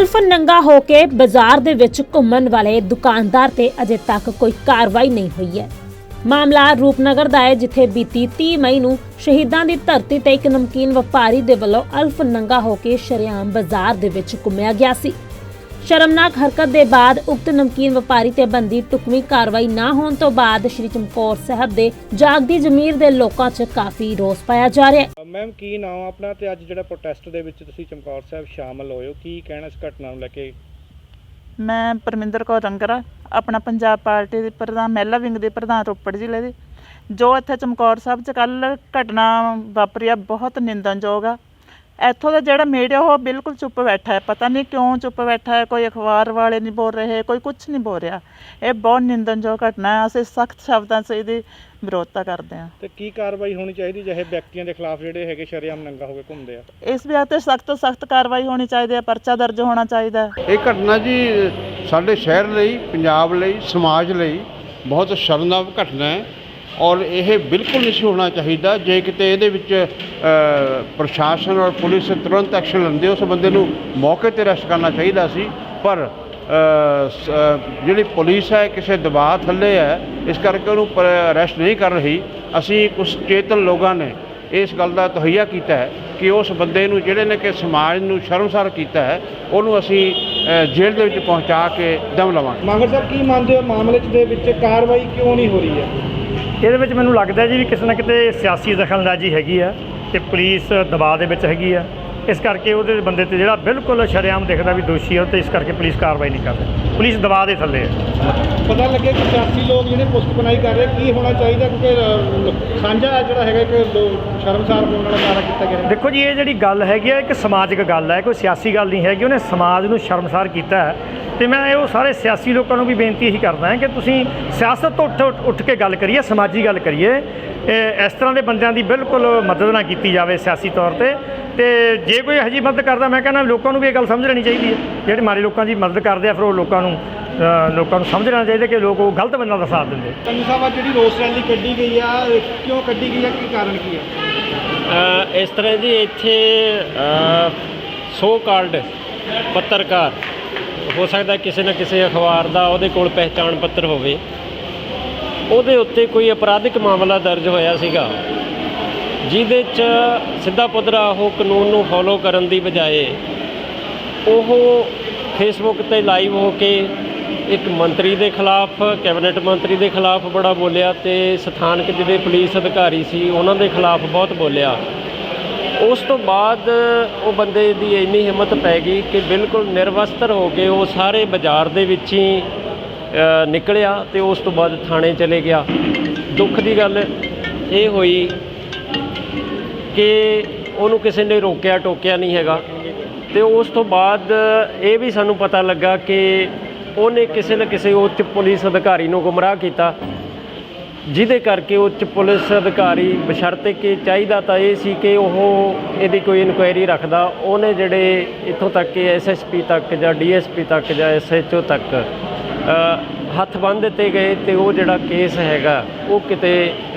ਅਲਫ ਨੰਗਾ ਹੋ ਕੇ ਬਾਜ਼ਾਰ ਦੇ ਵਿੱਚ ਘੁੰਮਣ ਵਾਲੇ ਦੁਕਾਨਦਾਰ ਤੇ ਅਜੇ ਤੱਕ ਕੋਈ ਕਾਰਵਾਈ ਨਹੀਂ ਹੋਈ ਹੈ। ਮਾਮਲਾ ਰੂਪਨਗਰ ਦਾ ਹੈ, ਜਿੱਥੇ ਬੀਤੀ 30 ਮਈ ਨੂੰ ਸ਼ਹੀਦਾਂ ਦੀ ਧਰਤੀ ਤੇ ਇੱਕ ਨਮਕੀਨ ਵਪਾਰੀ ਦੇ ਵੱਲੋਂ ਅਲਫ ਨੰਗਾ ਹੋ ਕੇ ਸ਼ਰੇਆਮ ਬਾਜ਼ਾਰ ਦੇ ਵਿੱਚ ਘੁੰਮਿਆ ਗਿਆ ਸੀ। ਸ਼ਰਮਨਾਕ ਹਰਕਤ ਦੇ ਬਾਅਦ ਉਕਤ ਨਮਕੀਨ ਵਪਾਰੀ ਤੇ ਬੰਦੀ ਟੁਕਵੀਂ ਕਾਰਵਾਈ ਨਾ ਹੋਣ ਤੋਂ ਬਾਅਦ ਸ਼੍ਰੀ ਚਮਕੌਰ ਸਾਹਿਬ ਦੇ ਜਾਗਦੀ ਜ਼ਮੀਰ ਦੇ ਲੋਕਾਂ 'ਚ ਕਾਫੀ ਰੋਸ ਪਾਇਆ ਜਾ ਰਿਹਾ ਹੈ। ਮੈਮ ਕੀ ਨਾਮ ਆਪਣਾ ਤੇ ਅੱਜ ਜਿਹੜਾ ਪ੍ਰੋਟੈਸਟ ਦੇ ਵਿੱਚ ਤੁਸੀਂ ਚਮਕੌਰ ਸਾਹਿਬ ਸ਼ਾਮਲ ਹੋਏ ਹੋ, ਕੀ ਕਹਿਣਾ ਇਸ ਘਟਨਾ ਨੂੰ ਲੈ ਕੇ? ਮੈਂ ਪਰਮਿੰਦਰ ਕੌਰ ਰੰਗਰਾ, ਆਪਣਾ ਪੰਜਾਬ ਪਾਰਟੀ ਦੇ ਪ੍ਰਧਾਨ, ਮਹਿਲਾ ਵਿੰਗ ਦੇ ਪ੍ਰਧਾਨ, ਰੋਪੜ ਜ਼ਿਲ੍ਹੇ ਦੇ। ਜੋ ਇੱਥੇ ਚਮਕੌਰ ਸਾਹਿਬ 'ਚ ਕੱਲ੍ਹ ਘਟਨਾ ਵਾਪਰੀ ਆ, ਬਹੁਤ ਨਿੰਦਣਯੋਗ ਆ। ਇੱਥੋਂ ਦਾ ਜਿਹੜਾ ਮੀਡੀਆ ਉਹ ਬਿਲਕੁਲ ਚੁੱਪ ਬੈਠਾ ਹੈ, ਪਤਾ ਨਹੀਂ ਕਿਉਂ ਚੁੱਪ ਬੈਠਾ ਹੈ। ਕੋਈ ਅਖਬਾਰ ਵਾਲੇ ਨਹੀਂ ਬੋਲ ਰਹੇ, ਕੋਈ ਕੁਝ ਨਹੀਂ ਬੋਲ ਰਿਹਾ। ਇਹ ਬਹੁਤ ਨਿੰਦਣਯੋਗ ਘਟਨਾ ਹੈ। ਅਸੀਂ ਸਖਤ ਸ਼ਬਦਾਂ 'ਚ ਇਹਦੀ ਵਿਰੋਧਤਾ ਕਰਦੇ ਹਾਂ। ਤੇ ਕੀ ਕਾਰਵਾਈ ਹੋਣੀ ਚਾਹੀਦੀ ਜਿਹੇ ਵਿਅਕਤੀਆਂ ਦੇ ਖਿਲਾਫ ਜਿਹੜੇ ਹੈਗੇ ਸ਼ਰੇਆਮ ਨੰਗਾ ਹੋ ਕੇ ਘੁੰਮਦੇ ਆ? ਇਸ ਵਿਆਹ 'ਤੇ ਸਖਤ ਤੋਂ ਸਖਤ ਕਾਰਵਾਈ ਹੋਣੀ ਚਾਹੀਦੀ ਹੈ, ਪਰਚਾ ਦਰਜ ਹੋਣਾ ਚਾਹੀਦਾ ਹੈ। ਇਹ ਘਟਨਾ ਜੀ ਸਾਡੇ ਸ਼ਹਿਰ ਲਈ, ਪੰਜਾਬ ਲਈ, ਸਮਾਜ ਲਈ ਬਹੁਤ ਸ਼ਰਮਨਾਕ ਘਟਨਾ ਹੈ ਔਰ ਇਹ ਬਿਲਕੁਲ ਨਹੀਂ ਹੋਣਾ ਚਾਹੀਦਾ। ਜੇ ਕਿਤੇ ਇਹਦੇ ਵਿੱਚ ਪ੍ਰਸ਼ਾਸਨ ਔਰ ਪੁਲਿਸ ਤੁਰੰਤ ਐਕਸ਼ਨ ਲੈਂਦੇ, ਉਸ ਬੰਦੇ ਨੂੰ ਮੌਕੇ 'ਤੇ ਅਰੈਸਟ ਕਰਨਾ ਚਾਹੀਦਾ ਸੀ। ਪਰ ਜਿਹੜੀ ਪੁਲਿਸ ਹੈ ਕਿਸੇ ਦਬਾਅ ਥੱਲੇ ਹੈ, ਇਸ ਕਰਕੇ ਉਹਨੂੰ ਅਰੈਸਟ ਨਹੀਂ ਕਰ ਰਹੀ। ਅਸੀਂ ਕੁਝ ਚੇਤਨ ਲੋਕਾਂ ਨੇ ਇਸ ਗੱਲ ਦਾ ਤਹਈਆ ਕੀਤਾ ਹੈ ਕਿ ਉਸ ਬੰਦੇ ਨੂੰ ਜਿਹੜੇ ਨੇ ਕਿ ਸਮਾਜ ਨੂੰ ਸ਼ਰਮਸਾਰ ਕੀਤਾ ਹੈ, ਉਹਨੂੰ ਅਸੀਂ ਜੇਲ੍ਹ ਦੇ ਵਿੱਚ ਪਹੁੰਚਾ ਕੇ ਦਮ ਲਵਾਂਗੇ। ਮਾਂਗਰ ਸਾਹਿਬ ਕੀ ਮੰਨਦੇ ਹੋ ਮਾਮਲੇ ਦੇ ਵਿੱਚ ਕਾਰਵਾਈ ਕਿਉਂ ਨਹੀਂ ਹੋ ਰਹੀ ਹੈ? ਇਹਦੇ ਵਿੱਚ ਮੈਨੂੰ ਲੱਗਦਾ ਜੀ ਵੀ ਕਿਸੇ ਨਾ ਕਿਤੇ ਸਿਆਸੀ ਦਖਲਅੰਦਾਜ਼ੀ ਹੈਗੀ ਆ ਤੇ ਪੁਲਿਸ ਦਬਾਅ ਦੇ ਵਿੱਚ ਹੈਗੀ ਆ। ਇਸ ਕਰਕੇ ਉਹਦੇ ਬੰਦੇ ਤੇ ਜਿਹੜਾ ਬਿਲਕੁਲ ਸ਼ਰੇਆਮ ਦਿਖਦਾ ਵੀ ਦੋਸ਼ੀ ਹੈ, ਤੇ ਇਸ ਕਰਕੇ ਪੁਲਿਸ ਕਾਰਵਾਈ ਨਹੀਂ ਕਰ ਰਹੀ। ਪੁਲਿਸ ਦਬਾਅ ਦੇ ਥੱਲੇ ਹੈ। ਪਤਾ ਲੱਗੇ ਕਿ ਸਿਆਸੀ ਲੋਕ ਜਿਹੜੇ ਪੁਸ਼ਤਪਨਾਹੀ ਕਰ ਰਹੇ, ਕੀ ਹੋਣਾ ਚਾਹੀਦਾ? ਕਿਉਂਕਿ ਸਾਂਝਾ ਜਿਹੜਾ ਹੈਗਾ ਕਿ ਸ਼ਰਮਸਾਰ ਹੋਣ ਵਾਲਾ ਕਾਰਾ ਕੀਤਾ ਗਿਆ। ਦੇਖੋ ਜੀ, ਇਹ ਜਿਹੜੀ ਗੱਲ ਹੈਗੀ ਆ ਇੱਕ ਸਮਾਜਿਕ ਗੱਲ ਹੈ, ਕੋਈ ਸਿਆਸੀ ਗੱਲ ਨਹੀਂ ਹੈਗੀ। ਉਹਨੇ ਸਮਾਜ ਨੂੰ ਸ਼ਰਮਸਾਰ ਕੀਤਾ ਹੈ ਤੇ ਮੈਂ ਉਹ ਸਾਰੇ ਸਿਆਸੀ ਲੋਕਾਂ ਨੂੰ ਵੀ ਬੇਨਤੀ ਇਹੀ ਕਰਦਾ ਹਾਂ ਕਿ ਤੁਸੀਂ ਸਿਆਸਤ ਤੋਂ ਉੱਠ ਕੇ ਗੱਲ ਕਰੀਏ, ਸਮਾਜੀ ਗੱਲ ਕਰੀਏ। ਇਸ ਤਰ੍ਹਾਂ ਦੇ ਬੰਦਿਆਂ ਦੀ ਬਿਲਕੁਲ ਮਦਦ ਨਾ ਕੀਤੀ ਜਾਵੇ ਸਿਆਸੀ ਤੌਰ 'ਤੇ। ਤੇ ਜੇ ਕੋਈ ਇਹੋ ਜਿਹੀ ਮਦਦ ਕਰਦਾ, ਮੈਂ ਕਹਿੰਦਾ ਲੋਕਾਂ ਨੂੰ ਵੀ ਇਹ ਗੱਲ ਸਮਝ ਲੈਣੀ ਚਾਹੀਦੀ ਹੈ। ਜਿਹੜੇ ਮਾੜੇ ਲੋਕਾਂ ਦੀ ਮਦਦ ਕਰਦੇ ਆ, ਫਿਰ ਉਹ ਲੋਕਾਂ ਨੂੰ ਸਮਝ ਲੈਣਾ ਚਾਹੀਦਾ ਕਿ ਲੋਕ ਉਹ ਗਲਤ ਬੰਦਿਆਂ ਦਾ ਸਾਥ ਦਿੰਦੇ। ਕੰਨੂ ਸਾਹਿਬ, ਜਿਹੜੀ ਰੋਸ ਰੈਲੀ ਕੱਢੀ ਗਈ ਆ, ਕਿਉਂ ਕੱਢੀ ਗਈ ਆ, ਕੀ ਕਾਰਨ ਕੀ ਆ? ਇਸ ਤਰ੍ਹਾਂ ਜੀ, ਇੱਥੇ ਸੋ ਕਾਲਡ ਪੱਤਰਕਾਰ, ਹੋ ਸਕਦਾ ਕਿਸੇ ਨਾ ਕਿਸੇ ਅਖਬਾਰ ਦਾ ਉਹਦੇ ਕੋਲ ਪਹਿਚਾਣ ਪੱਤਰ ਹੋਵੇ, ਉਹਦੇ ਉੱਤੇ ਕੋਈ ਅਪਰਾਧਿਕ ਮਾਮਲਾ ਦਰਜ ਹੋਇਆ ਸੀਗਾ, ਜਿਹਦੇ 'ਚ ਸਿੱਧਾ ਪੁੱਧਰਾ ਉਹ ਕਾਨੂੰਨ ਨੂੰ ਫੋਲੋ ਕਰਨ ਦੀ ਬਜਾਏ ਉਹ ਫੇਸਬੁੱਕ 'ਤੇ ਲਾਈਵ ਹੋ ਕੇ ਇੱਕ ਮੰਤਰੀ ਦੇ ਖਿਲਾਫ, ਕੈਬਨਿਟ ਮੰਤਰੀ ਦੇ ਖਿਲਾਫ ਬੜਾ ਬੋਲਿਆ ਤੇ ਸਥਾਨਕ ਜਿਹੜੇ ਪੁਲਿਸ ਅਧਿਕਾਰੀ ਸੀ ਉਹਨਾਂ ਦੇ ਖਿਲਾਫ ਬਹੁਤ ਬੋਲਿਆ। ਉਸ ਤੋਂ ਬਾਅਦ ਉਹ ਬੰਦੇ ਦੀ ਇੰਨੀ ਹਿੰਮਤ ਪੈ ਗਈ ਕਿ ਬਿਲਕੁਲ ਨਿਰਵਸਤਰ ਹੋ ਕੇ ਉਹ ਸਾਰੇ ਬਾਜ਼ਾਰ ਦੇ ਵਿੱਚ ਹੀ ਨਿਕਲਿਆ ਤੇ ਉਸ ਤੋਂ ਬਾਅਦ ਥਾਣੇ ਚਲੇ ਗਿਆ। ਦੁੱਖ ਦੀ ਗੱਲ ਇਹ ਹੋਈ ਕਿ ਉਹਨੂੰ ਕਿਸੇ ਨੇ ਰੋਕਿਆ ਟੋਕਿਆ ਨਹੀਂ ਹੈਗਾ। ਤੇ ਉਸ ਤੋਂ ਬਾਅਦ ਇਹ ਵੀ ਸਾਨੂੰ ਪਤਾ ਲੱਗਾ ਕਿ ਉਹਨੇ ਕਿਸੇ ਨਾ ਕਿਸੇ ਉੱਚ ਪੁਲਿਸ ਅਧਿਕਾਰੀ ਨੂੰ ਗੁੰਮਰਾਹ ਕੀਤਾ, ਜਿਹਦੇ ਕਰਕੇ ਉੱਚ ਪੁਲਿਸ ਅਧਿਕਾਰੀ, ਬਸ਼ਰਤੇ ਕਿ ਚਾਹੀਦਾ ਤਾਂ ਇਹ ਸੀ ਕਿ ਉਹ ਇਹਦੀ ਕੋਈ ਇਨਕੁਆਇਰੀ ਰੱਖਦਾ, ਉਹਨੇ ਜਿਹੜੇ ਇੱਥੋਂ ਤੱਕ ਕਿ SSP ਤੱਕ ਜਾਂ DSP ਤੱਕ ਜਾਂ SHO ਤੱਕ ਹੱਥ ਬੰਨ੍ਹ ਦਿੱਤੇ ਗਏ ਤੇ ਉਹ ਜਿਹੜਾ ਕੇਸ ਹੈਗਾ ਉਹ ਕਿਤੇ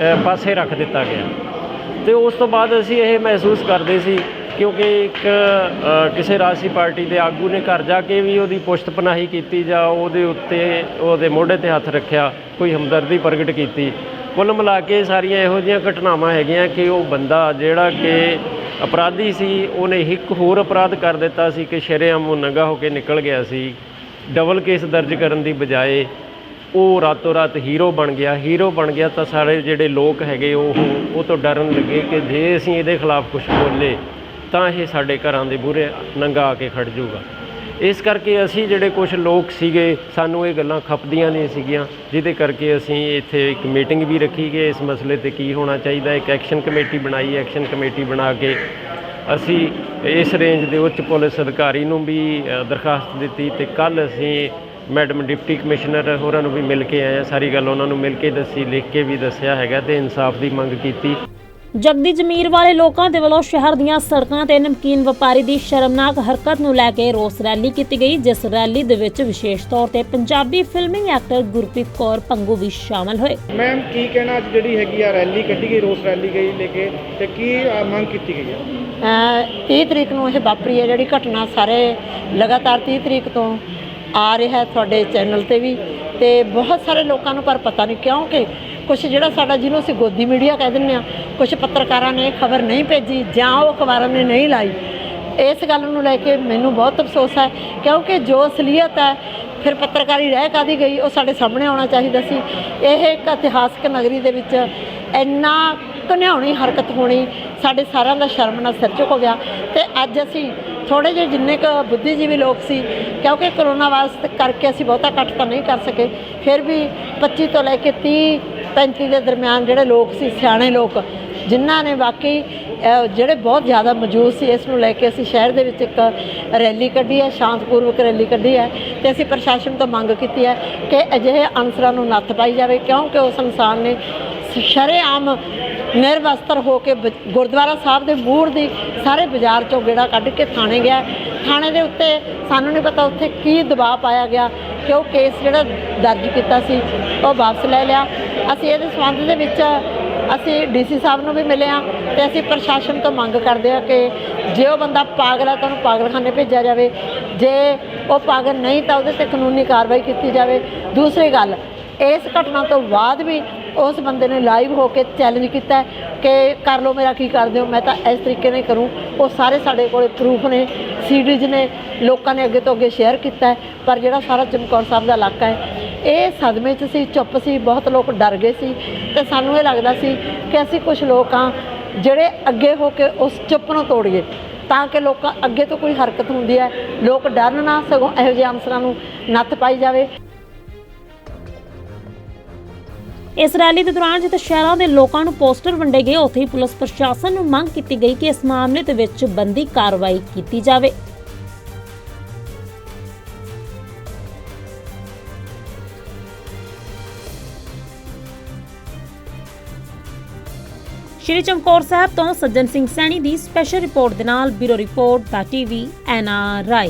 ਪਾਸੇ ਰੱਖ ਦਿੱਤਾ ਗਿਆ। ਤੇ ਉਸ ਤੋਂ ਬਾਅਦ ਅਸੀਂ ਇਹ ਮਹਿਸੂਸ ਕਰਦੇ ਸੀ, ਕਿਉਂਕਿ ਇੱਕ ਕਿਸੇ ਰਾਜਸੀ ਪਾਰਟੀ ਦੇ ਆਗੂ ਨੇ ਘਰ ਜਾ ਕੇ ਵੀ ਉਹਦੀ ਪੁਸ਼ਤਪਨਾਹੀ ਕੀਤੀ ਜਾਂ ਉਹਦੇ ਉੱਤੇ ਉਹਦੇ ਮੋਢੇ 'ਤੇ ਹੱਥ ਰੱਖਿਆ, ਕੋਈ ਹਮਦਰਦੀ ਪ੍ਰਗਟ ਕੀਤੀ। ਕੁੱਲ ਮਿਲਾ ਕੇ ਸਾਰੀਆਂ ਇਹੋ ਜਿਹੀਆਂ ਘਟਨਾਵਾਂ ਹੈਗੀਆਂ ਕਿ ਉਹ ਬੰਦਾ ਜਿਹੜਾ ਕਿ ਅਪਰਾਧੀ ਸੀ, ਉਹਨੇ ਇੱਕ ਹੋਰ ਅਪਰਾਧ ਕਰ ਦਿੱਤਾ ਸੀ ਕਿ ਸ਼ਰੇਆਮ ਉਹ ਨੰਗਾ ਹੋ ਕੇ ਨਿਕਲ ਗਿਆ ਸੀ। ਡਬਲ ਕੇਸ ਦਰਜ ਕਰਨ ਦੀ ਬਜਾਏ ਉਹ ਰਾਤੋਂ ਰਾਤ ਹੀਰੋ ਬਣ ਗਿਆ। ਹੀਰੋ ਬਣ ਗਿਆ ਤਾਂ ਸਾਰੇ ਜਿਹੜੇ ਲੋਕ ਹੈਗੇ ਉਹ ਤੋਂ ਡਰਨ ਲੱਗੇ ਕਿ ਜੇ ਅਸੀਂ ਇਹਦੇ ਖਿਲਾਫ ਕੁਛ ਬੋਲੇ ਤਾਂ ਇਹ ਸਾਡੇ ਘਰਾਂ ਦੇ ਮੂਹਰੇ ਨੰਗਾ ਆ ਕੇ ਖੜ੍ਹ ਜਾਊਗਾ। ਇਸ ਕਰਕੇ ਅਸੀਂ ਜਿਹੜੇ ਕੁਛ ਲੋਕ ਸੀਗੇ, ਸਾਨੂੰ ਇਹ ਗੱਲਾਂ ਖਪਦੀਆਂ ਨਹੀਂ ਸੀਗੀਆਂ, ਜਿਹਦੇ ਕਰਕੇ ਅਸੀਂ ਇੱਥੇ ਇੱਕ ਮੀਟਿੰਗ ਵੀ ਰੱਖੀ ਕਿ ਇਸ ਮਸਲੇ 'ਤੇ ਕੀ ਹੋਣਾ ਚਾਹੀਦਾ। ਇੱਕ ਐਕਸ਼ਨ ਕਮੇਟੀ ਬਣਾਈ। ਐਕਸ਼ਨ ਕਮੇਟੀ ਬਣਾ ਕੇ ਅਸੀਂ ਇਸ ਰੇਂਜ ਦੇ ਉੱਚ ਪੁਲਿਸ ਅਧਿਕਾਰੀ ਨੂੰ ਵੀ ਦਰਖਾਸਤ ਦਿੱਤੀ ਤੇ ਕੱਲ੍ਹ ਅਸੀਂ ਮੈਡਮ ਡਿਪਟੀ ਕਮਿਸ਼ਨਰ ਹੋਰਾਂ ਨੂੰ ਵੀ ਮਿਲ ਕੇ ਆਏ ਹਾਂ। ਸਾਰੀ ਗੱਲ ਉਹਨਾਂ ਨੂੰ ਮਿਲ ਕੇ ਦੱਸੀ, ਲਿਖ ਕੇ ਵੀ ਦੱਸਿਆ ਹੈਗਾ ਤੇ ਇਨਸਾਫ ਦੀ ਮੰਗ ਕੀਤੀ। ਜਗਦੀ ਜ਼ਮੀਰ ਵਾਲੇ ਲੋਕਾਂ ਦੇ ਵੱਲੋਂ ਸ਼ਹਿਰ ਦੀਆਂ ਸੜਕਾਂ ਤੇ ਨਮਕੀਨ ਵਪਾਰੀ ਦੀ ਸ਼ਰਮਨਾਕ ਹਰਕਤ ਨੂੰ ਲੈ ਕੇ ਰੋਸ ਰੈਲੀ ਕੀਤੀ ਗਈ, ਜਿਸ ਰੈਲੀ ਦੇ ਵਿੱਚ ਵਿਸ਼ੇਸ਼ ਤੌਰ ਤੇ ਪੰਜਾਬੀ ਫਿਲਮਿੰਗ ਐਕਟਰ ਗੁਰਪ੍ਰੀਤ ਕੌਰ ਪੰਗੂ ਵੀ ਸ਼ਾਮਲ ਹੋਏ। ਮੈਮ ਕੀ ਕਹਿਣਾ ਅੱਜ ਜਿਹੜੀ ਹੈਗੀ ਆ ਰੈਲੀ ਕੱਢੀ ਗਈ, ਰੋਸ ਰੈਲੀ ਗਈ ਲੈ ਕੇ ਤੇ ਕੀ ਮੰਗ ਕੀਤੀ ਗਈ ਹੈ? 30 ਤਰੀਕ ਨੂੰ ਇਹ ਵਾਪਰੀ ਹੈ ਜਿਹੜੀ ਘਟਨਾ, ਸਾਰੇ ਲਗਾਤਾਰ 30 ਤਰੀਕ ਤੋਂ ਆ ਰਿਹਾ ਤੁਹਾਡੇ ਚੈਨਲ ਤੇ ਵੀ, ਤੇ ਬਹੁਤ ਸਾਰੇ ਲੋਕਾਂ ਨੂੰ ਪਰ ਪਤਾ ਨਹੀਂ ਕਿਉਂਕਿ ਕੁਛ ਜਿਹੜਾ ਸਾਡਾ ਜਿਹਨੂੰ ਅਸੀਂ ਗੋਦੀ ਮੀਡੀਆ ਕਹਿ ਦਿੰਦੇ ਹਾਂ, ਕੁਛ ਪੱਤਰਕਾਰਾਂ ਨੇ ਖਬਰ ਨਹੀਂ ਭੇਜੀ ਜਾਂ ਉਹ ਅਖਬਾਰਾਂ ਨੇ ਨਹੀਂ ਲਾਈ। ਇਸ ਗੱਲ ਨੂੰ ਲੈ ਕੇ ਮੈਨੂੰ ਬਹੁਤ ਅਫਸੋਸ ਹੈ ਕਿਉਂਕਿ ਜੋ ਅਸਲੀਅਤ ਹੈ ਫਿਰ ਪੱਤਰਕਾਰੀ ਰਹਿ ਕਾਹਦੀ ਗਈ, ਉਹ ਸਾਡੇ ਸਾਹਮਣੇ ਆਉਣਾ ਚਾਹੀਦਾ ਸੀ। ਇਹ ਇੱਕ ਇਤਿਹਾਸਕ ਨਗਰੀ ਦੇ ਵਿੱਚ ਇੰਨਾ ਘਿਨਾਉਣੀ ਹਰਕਤ ਹੋਣੀ ਸਾਡੇ ਸਾਰਿਆਂ ਦਾ ਸ਼ਰਮ ਨਾਲ ਸਿਰ ਝੁਕ ਗਿਆ। ਤੇ ਅੱਜ ਅਸੀਂ ਥੋੜ੍ਹੇ ਜਿਹੇ ਜਿੰਨੇ ਕੁ ਬੁੱਧੀਜੀਵੀ ਲੋਕ ਸੀ, ਕਿਉਂਕਿ ਕਰੋਨਾ ਵਾਸਤੇ ਕਰਕੇ ਅਸੀਂ ਬਹੁਤਾ ਇਕੱਠ ਤਾਂ ਨਹੀਂ ਕਰ ਸਕੇ, ਫਿਰ ਵੀ 25 ਤੋਂ ਲੈ ਕੇ 30-35 ਦੇ ਦਰਮਿਆਨ ਜਿਹੜੇ ਲੋਕ ਸੀ, ਸਿਆਣੇ ਲੋਕ ਜਿਨ੍ਹਾਂ ਨੇ ਵਾਕਈ ਜਿਹੜੇ ਬਹੁਤ ਜ਼ਿਆਦਾ ਮੌਜੂਦ ਸੀ, ਇਸ ਨੂੰ ਲੈ ਕੇ ਅਸੀਂ ਸ਼ਹਿਰ ਦੇ ਵਿੱਚ ਇੱਕ ਰੈਲੀ ਕੱਢੀ ਹੈ, ਸ਼ਾਂਤਪੂਰਵਕ ਰੈਲੀ ਕੱਢੀ ਹੈ। ਤੇ ਅਸੀਂ ਪ੍ਰਸ਼ਾਸਨ ਤੋਂ ਮੰਗ ਕੀਤੀ ਹੈ ਕਿ ਅਜਿਹੇ ਅਨਸਰਾਂ ਨੂੰ ਨੱਥ ਪਾਈ ਜਾਵੇ ਕਿਉਂਕਿ ਉਸ ਇਨਸਾਨ ਨੇ ਸ਼ਰੇਆਮ ਨਿਰਵਸਤਰ ਹੋ ਕੇ ਗੁਰਦੁਆਰਾ ਸਾਹਿਬ ਦੇ ਮੂਹਰ ਦੀ ਸਾਰੇ ਬਾਜ਼ਾਰ 'ਚੋਂ ਗੇੜਾ ਕੱਢ ਕੇ ਥਾਣੇ ਗਿਆ। ਥਾਣੇ ਦੇ ਉੱਤੇ ਸਾਨੂੰ ਨਹੀਂ ਪਤਾ ਉੱਥੇ ਕੀ ਦਬਾਅ ਪਾਇਆ ਗਿਆ ਕਿ ਉਹ ਕੇਸ ਜਿਹੜਾ ਦਰਜ ਕੀਤਾ ਸੀ ਉਹ ਵਾਪਸ ਲੈ ਲਿਆ। ਅਸੀਂ ਇਹਦੇ ਸੰਬੰਧ ਦੇ ਵਿੱਚ ਅਸੀਂ ਡੀਸੀ ਸਾਹਿਬ ਨੂੰ ਵੀ ਮਿਲੇ ਹਾਂ ਤੇ ਅਸੀਂ ਪ੍ਰਸ਼ਾਸਨ ਤੋਂ ਮੰਗ ਕਰਦੇ ਹਾਂ ਕਿ ਜੇ ਉਹ ਬੰਦਾ ਪਾਗਲ ਹੈ ਤਾਂ ਉਹਨੂੰ ਪਾਗਲਖਾਨੇ ਭੇਜਿਆ ਜਾਵੇ, ਜੇ ਉਹ ਪਾਗਲ ਨਹੀਂ ਤਾਂ ਉਹਦੇ 'ਤੇ ਕਾਨੂੰਨੀ ਕਾਰਵਾਈ ਕੀਤੀ ਜਾਵੇ। ਦੂਸਰੀ ਗੱਲ, ਇਸ ਘਟਨਾ ਤੋਂ ਬਾਅਦ ਵੀ ਉਸ ਬੰਦੇ ਨੇ ਲਾਈਵ ਹੋ ਕੇ ਚੈਲੰਜ ਕੀਤਾ ਕਿ ਕਰ ਲਓ, ਮੇਰਾ ਕੀ ਕਰਦੇ ਹੋ, ਮੈਂ ਤਾਂ ਇਸ ਤਰੀਕੇ ਨਾਲ ਕਰੂੰ। ਉਹ ਸਾਰੇ ਸਾਡੇ ਕੋਲ ਪ੍ਰੂਫ ਨੇ, ਸੀਡੀਜ਼ ਨੇ, ਲੋਕਾਂ ਨੇ ਅੱਗੇ ਤੋਂ ਅੱਗੇ ਸ਼ੇਅਰ ਕੀਤਾ ਹੈ। ਪਰ ਜਿਹੜਾ ਸਾਰਾ ਚਮਕੌਰ ਸਾਹਿਬ ਦਾ ਇਲਾਕਾ ਹੈ ਇਹ ਸਦਮੇ 'ਚ ਸੀ, ਚੁੱਪ ਸੀ, ਬਹੁਤ ਲੋਕ ਡਰ ਗਏ ਸੀ ਤੇ ਸਾਨੂੰ ਇਹ ਲੱਗਦਾ ਸੀ ਕਿ ਅਸੀਂ ਕੁਝ ਲੋਕ ਹਾਂ ਜਿਹੜੇ ਅੱਗੇ ਹੋ ਕੇ ਉਸ ਚੁੱਪ ਨੂੰ ਤੋੜੀਏ ਤਾਂ ਕਿ ਲੋਕਾਂ ਅੱਗੇ ਤੋਂ ਕੋਈ ਹਰਕਤ ਹੁੰਦੀ ਹੈ ਲੋਕ ਡਰਨ ਨਾ, ਸਗੋਂ ਇਹੋ ਜਿਹੇ ਅਨਸਰਾਂ ਨੂੰ ਨੱਥ ਪਾਈ ਜਾਵੇ। ਇਸ ਰੈਲੀ ਦੇ ਦੌਰਾਨ ਜਿੱਥੇ ਸ਼ਹਿਰਾਂ ਦੇ ਲੋਕਾਂ ਨੂੰ ਪੋਸਟਰ ਵੰਡੇ ਗਏ, ਉੱਥੇ ਹੀ ਪੁਲਿਸ ਪ੍ਰਸ਼ਾਸਨ ਨੂੰ ਮੰਗ ਕੀਤੀ ਗਈ ਕਿ ਇਸ ਮਾਮਲੇ ਦੇ ਵਿੱਚ ਬਣਦੀ ਕਾਰਵਾਈ ਕੀਤੀ ਜਾਵੇ। ਸ਼੍ਰੀ ਚਮਕੌਰ ਸਾਹਿਬ ਤੋਂ ਸੱਜਣ ਸਿੰਘ ਸੈਣੀ ਦੀ ਸਪੈਸ਼ਲ ਰਿਪੋਰਟ ਦੇ ਨਾਲ ਬਿਊਰੋ ਰਿਪੋਰਟ ਦਾ ਟੀਵੀ NRI।